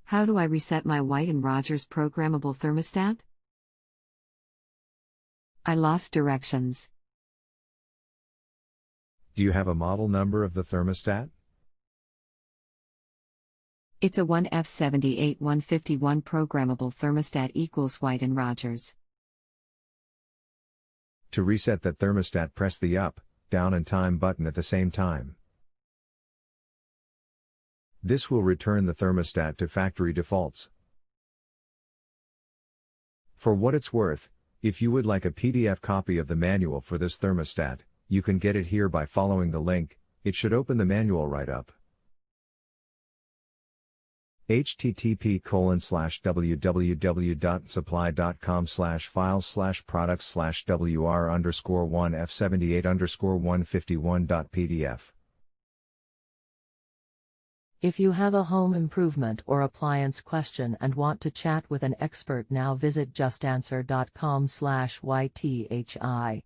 How do I reset my White and Rodgers programmable thermostat? I lost directions. Do you have a model number of the thermostat? It's a 1F78151 programmable thermostat equals White and Rodgers. To reset that thermostat, press the up, down and time button at the same time. This will return the thermostat to factory defaults. For what it's worth, if you would like a PDF copy of the manual for this thermostat, you can get it here by following the link. It should open the manual right up. http://www.supply.com/files/products/wr_1f78_151.pdf. If you have a home improvement or appliance question and want to chat with an expert, now visit JustAnswer.com/YTHI.